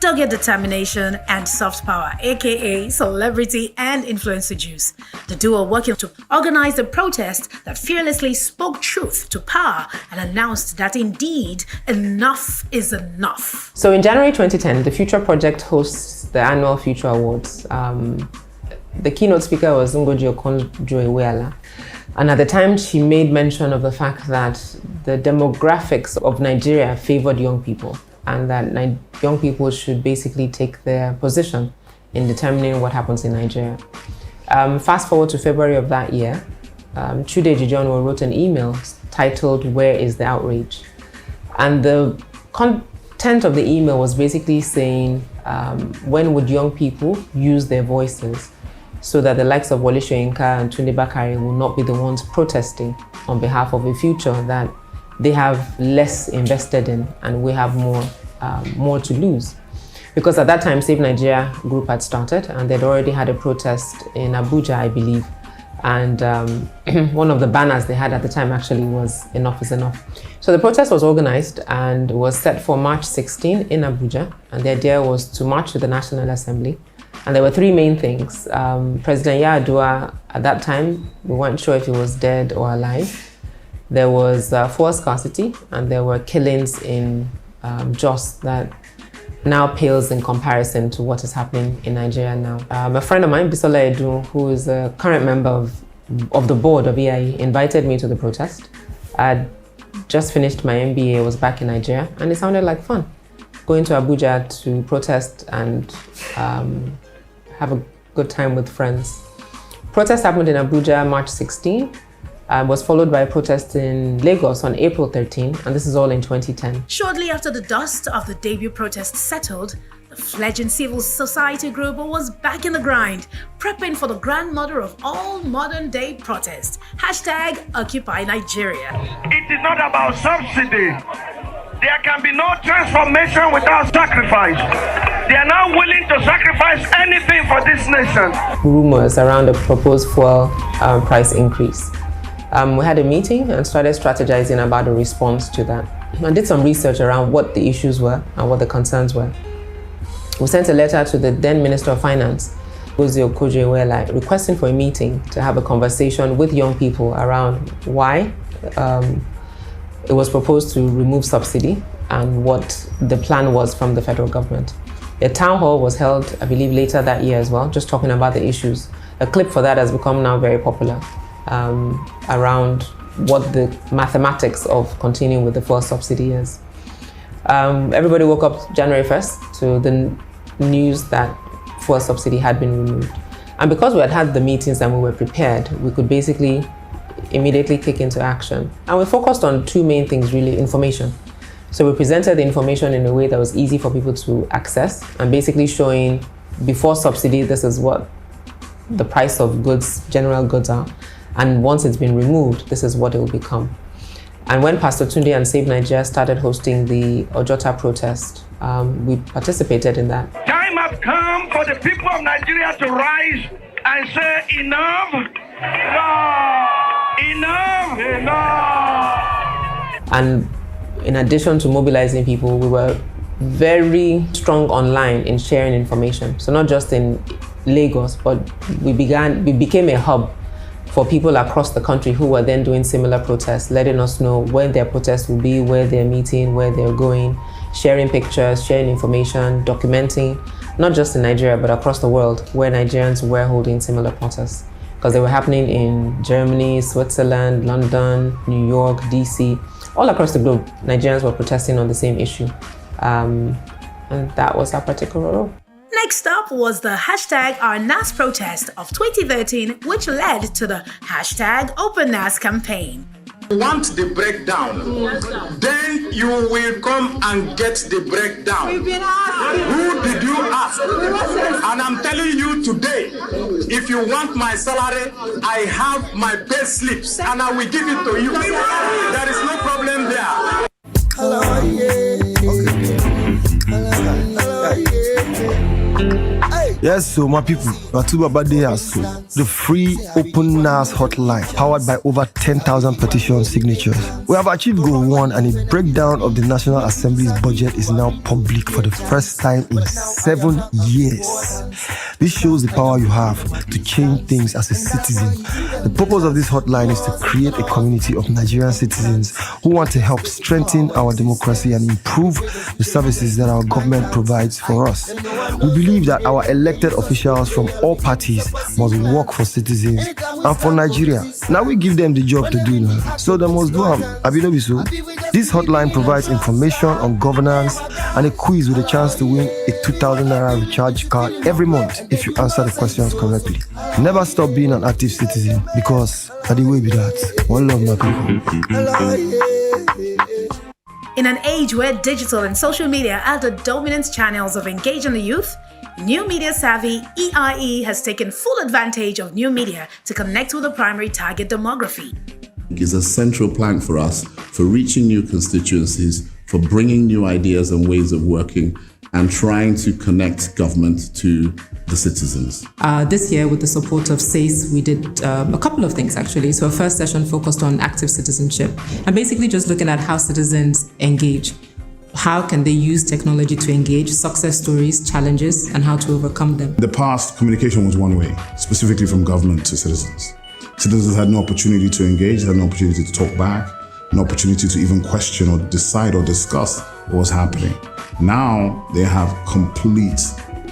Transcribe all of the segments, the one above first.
dogged determination, and soft power, aka celebrity and influencer juice. The duo working to organize the protest that fearlessly spoke truth to power and announced that indeed enough is enough. So in January 2010, the Future Project hosts the annual Future Awards. The keynote speaker was Ngozi Okonjo-Iweala. And at the time, she made mention of the fact that the demographics of Nigeria favored young people, and that young people should basically take their position in determining what happens in Nigeria. Fast forward to February of that year, Chude Jijonwo wrote an email titled, "Where is the outrage?" And the content of the email was basically saying, when would young people use their voices so that the likes of Wole Soyinka and Tunde Bakare will not be the ones protesting on behalf of a future that they have less invested in and we have more to lose. Because at that time, Save Nigeria group had started and they'd already had a protest in Abuja, I believe. And one of the banners they had at the time actually was "Enough is enough." So the protest was organized and was set for March 16 in Abuja. And the idea was to march to the National Assembly. And there were three main things. President Yar'Adua, at that time, we weren't sure if he was dead or alive. There was fuel scarcity, and there were killings in Jos that now pales in comparison to what is happening in Nigeria now. A friend of mine, Bisola Edu, who is a current member of the board of EiE, invited me to the protest. I'd just finished my MBA, was back in Nigeria, and it sounded like fun. Going to Abuja to protest and have a good time with friends. Protest happened in Abuja March 16, was followed by a protest in Lagos on April 13, and this is all in 2010. Shortly after the dust of the debut protest settled, the fledgling civil society group was back in the grind, prepping for the grandmother of all modern-day protests, #Occupy Nigeria. It is not about subsidy. There can be no transformation without sacrifice. They are now willing to sacrifice anything for this nation. Rumors around a proposed fuel price increase. We had a meeting and started strategizing about a response to that. I did some research around what the issues were and what the concerns were. We sent a letter to the then Minister of Finance, Ngozi Okonjo-Iweala, requesting for a meeting to have a conversation with young people around why it was proposed to remove subsidy and what the plan was from the federal government. A town hall was held, I believe, later that year as well, just talking about the issues. A clip for that has become now very popular. Around what the mathematics of continuing with the fuel subsidy is. Everybody woke up January 1st to the news that fuel subsidy had been removed. And because we had had the meetings and we were prepared, we could basically immediately kick into action. And we focused on two main things, really: information. So we presented the information in a way that was easy for people to access, and basically showing before subsidy, this is what the price of goods, general goods are. And once it's been removed, this is what it will become. And when Pastor Tunde and Save Nigeria started hosting the Ojota protest, we participated in that. Time has come for the people of Nigeria to rise and say, enough, enough, enough. And in addition to mobilizing people, we were very strong online in sharing information. So not just in Lagos, but we became a hub for people across the country who were then doing similar protests, letting us know when their protests will be, where they're meeting, where they're going, sharing pictures, sharing information, documenting, not just in Nigeria, but across the world, where Nigerians were holding similar protests. Because they were happening in Germany, Switzerland, London, New York, DC, all across the globe. Nigerians were protesting on the same issue. And that was our particular role. Next up was the #OurNAS protest of 2013, which led to the #OpenNAS campaign. Want the breakdown, then you will come and get the breakdown. Who did you ask? And I'm telling you today, if you want my salary, I have my pay slips and I will give it to you. There is no problem there. Hello, yeah. Okay. Hello, yeah. Hey. Yes, so my people, Matuba Bade so the free open NAS hotline powered by over 10,000 petition signatures. We have achieved goal 1 and a breakdown of the National Assembly's budget is now public for the first time in 7 years. This shows the power you have to change things as a citizen. The purpose of this hotline is to create a community of Nigerian citizens who want to help strengthen our democracy and improve the services that our government provides for us. We believe that our elected officials from all parties must work for citizens and for Nigeria. Now we give them the job to do now, so they must do them. Abinobiso. This hotline provides information on governance and a quiz with a chance to win a 2,000 naira recharge card every month if you answer the questions correctly. Never stop being an active citizen because at the way be that. One love, my people. In an age where digital and social media are the dominant channels of engaging the youth, new media savvy EIE has taken full advantage of new media to connect with the primary target demography. Is a central plank for us for reaching new constituencies, for bringing new ideas and ways of working, and trying to connect government to the citizens. This year, with the support of SACE, we did a couple of things actually. So our first session focused on active citizenship and basically just looking at how citizens engage. How can they use technology to engage, success stories, challenges, and how to overcome them. In the past, communication was one way, specifically from government to citizens. Citizens had no opportunity to engage, had no opportunity to talk back, no opportunity to even question or decide or discuss what was happening. Now they have complete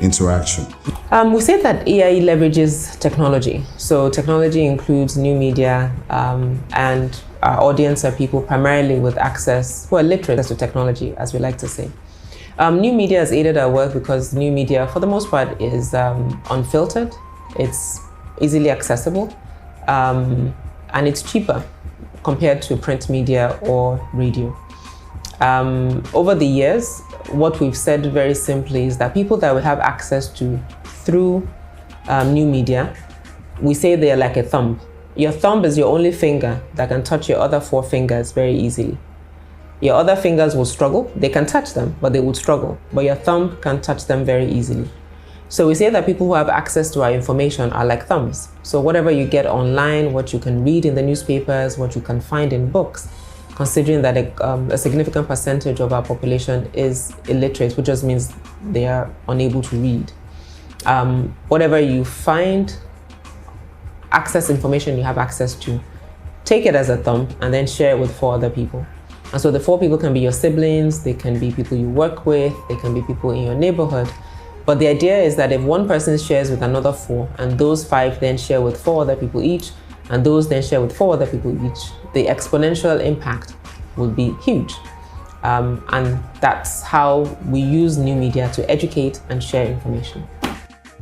interaction. We say that EIE leverages technology. So technology includes new media and our audience are people primarily with access, who are literate to technology, as we like to say. New media has aided our work because new media, for the most part, is unfiltered, it's easily accessible, and it's cheaper compared to print media or radio. Over the years, what we've said very simply is that people that we have access to through new media, we say they're like a thumb. Your thumb is your only finger that can touch your other 4 fingers very easily. Your other fingers will struggle. They can touch them, but they would struggle. But your thumb can touch them very easily. So we say that people who have access to our information are like thumbs. So whatever you get online, what you can read in the newspapers, what you can find in books, considering that a significant percentage of our population is illiterate, which just means they are unable to read. Whatever you find, access information you have access to, take it as a thumb and then share it with 4 other people. And so the 4 people can be your siblings, they can be people you work with, they can be people in your neighborhood. But the idea is that if one person shares with another 4, and those 5 then share with 4 other people each, and those then share with 4 other people each, the exponential impact will be huge. And that's how we use new media to educate and share information.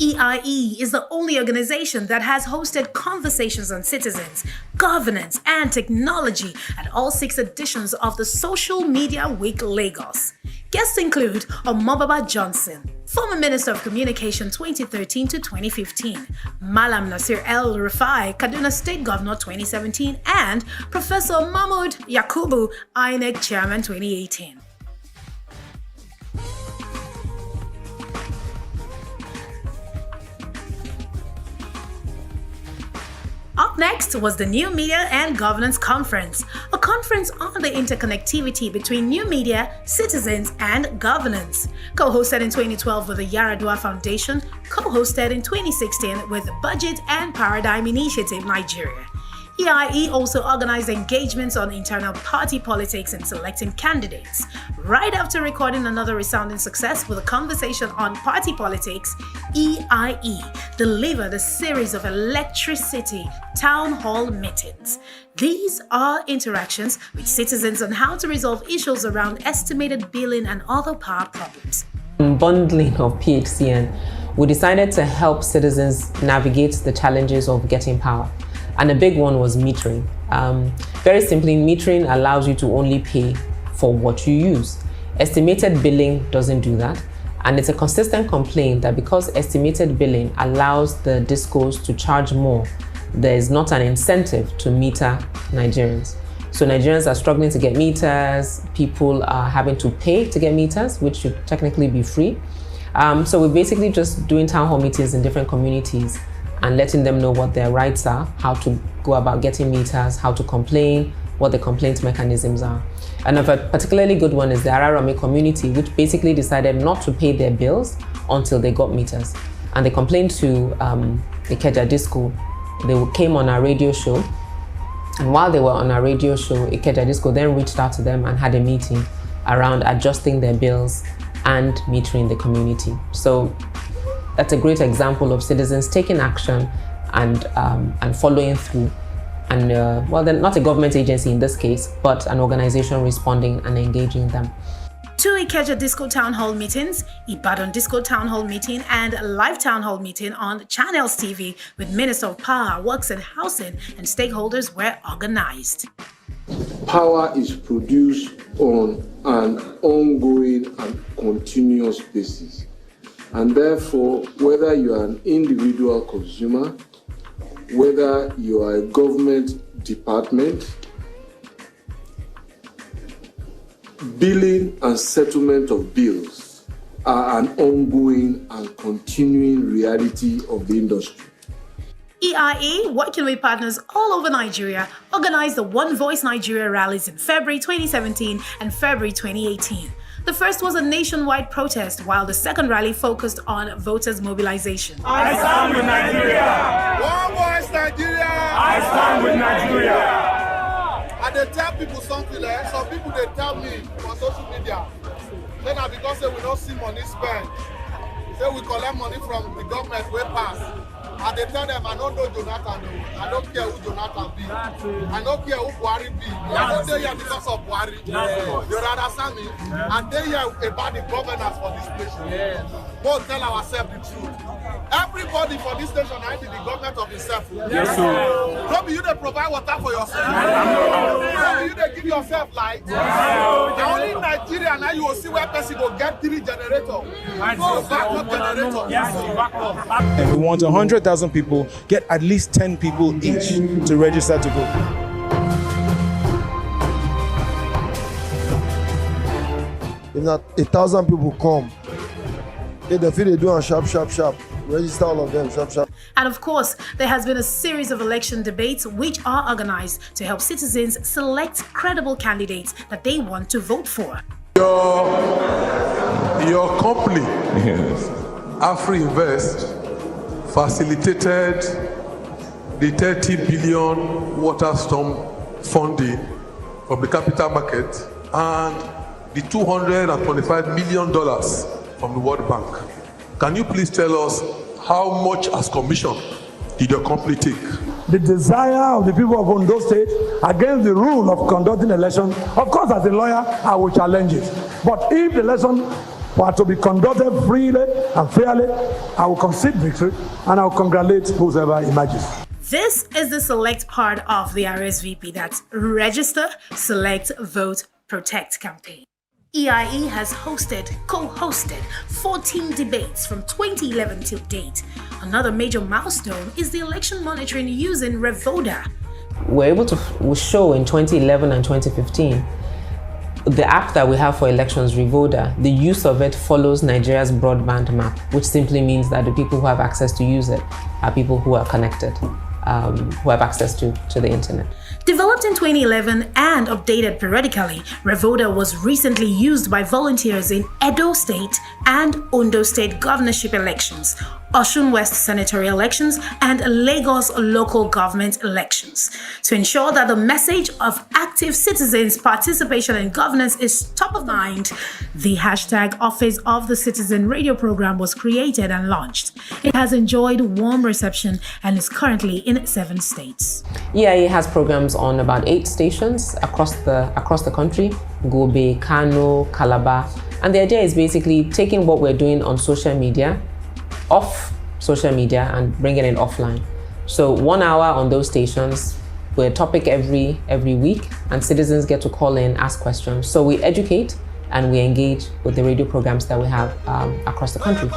EIE is the only organization that has hosted conversations on citizens, governance, and technology at all 6 editions of the Social Media Week Lagos. Guests include Omobaba Johnson, former Minister of Communication 2013 to 2015, Malam Nasir El Rufai, Kaduna State Governor 2017, and Professor Mahmoud Yakubu, INEC Chairman 2018. Up next was the New Media and Governance Conference, a conference on the interconnectivity between new media, citizens, and governance. Co-hosted in 2012 with the Yaradua Foundation, co-hosted in 2016 with the Budget and Paradigm Initiative Nigeria. EIE also organized engagements on internal party politics and selecting candidates. Right after recording another resounding success with a conversation on party politics, EIE delivered a series of electricity town hall meetings. These are interactions with citizens on how to resolve issues around estimated billing and other power problems. Bundling of PHCN, we decided to help citizens navigate the challenges of getting power. And a big one was metering. Very simply, metering allows you to only pay for what you use. Estimated billing doesn't do that. And it's a consistent complaint that because estimated billing allows the discos to charge more, there is not an incentive to meter Nigerians. So Nigerians are struggling to get meters, people are having to pay to get meters, which should technically be free. So we're basically just doing town hall meetings in different communities and letting them know what their rights are, how to go about getting meters, how to complain, what the complaint mechanisms are. And a particularly good one is the Ararami community, which basically decided not to pay their bills until they got meters. And they complained to the Ikeja Disco. They came on our radio show. And while they were on our radio show, Ikeja Disco then reached out to them and had a meeting around adjusting their bills and metering the community. So that's a great example of citizens taking action and following through. And well, they're not a government agency in this case, but an organization responding and engaging them. 2 Ikeja Disco Town Hall meetings, Ibadan Disco Town Hall meeting, and a live town hall meeting on Channels TV with Minister of Power, Works and Housing and stakeholders were organized. Power is produced on an ongoing and continuous basis. And therefore, whether you are an individual consumer, whether you are a government department, billing and settlement of bills are an ongoing and continuing reality of the industry. EiE, working with partners all over Nigeria, organized the One Voice Nigeria rallies in February 2017 and February 2018. The first was a nationwide protest, while the second rally focused on voters' mobilization. I stand with Nigeria. One voice Nigeria. I stand with Nigeria. And they tell people something like, some people they tell me on social media, then because they will not see money spent, say we collect money from the government way pass. And they tell them, I don't know Jonathan, I don't care who Jonathan be. I don't care who Buhari be. I don't stay here because of Buhari. You understand me? And they hear about the governance for this nation. Both tell ourselves the truth. Everybody for this nation is the government of itself. Yes, sir. Don't be you that provide water for yourself. Don't be you that give yourself light. Only in Nigeria now you will see where person go get 3 generators. Go backup generators. And we want 100,000 people, get at least 10 people each to register to vote. If not 1,000 people come, they feel they do on sharp, register all of them, sharp. And of course, there has been a series of election debates which are organized to help citizens select credible candidates that they want to vote for. Your company, AfriInvest, facilitated the 30 billion water storm funding from the capital market and the $225 million from the World Bank. Can you please tell us how much as commission did your company take? The desire of the people of Ondo State against the rule of conducting election, of course as a lawyer I will challenge it. But if the election were to be conducted freely and fairly, I will concede victory and I will congratulate whoever emerges. This is the select part of the RSVP, that's Register, Select, Vote, Protect campaign. EiE has co-hosted 14 debates from 2011 till date. Another major milestone is the election monitoring using Revoda. We're able to show in 2011 and 2015 the app that we have for elections, Revoda, the use of it follows Nigeria's broadband map, which simply means that the people who have access to use it are people who are connected, who have access to the internet. Developed in 2011 and updated periodically, Revoda was recently used by volunteers in Edo State and Ondo State governorship elections, Osun West senatorial elections, and Lagos local government elections. To ensure that the message of active citizens' participation in governance is top of mind, the hashtag Office of the Citizen radio program was created and launched. It has enjoyed warm reception and is currently in 7 states. EiE has programs on about 8 stations across the country, Gobe, Kano, Calabar, and the idea is basically taking what we're doing on social media off social media and bringing it offline. So 1 hour on those stations, we're a topic every week, and citizens get to call in, ask questions. So we educate and we engage with the radio programs that we have across the country.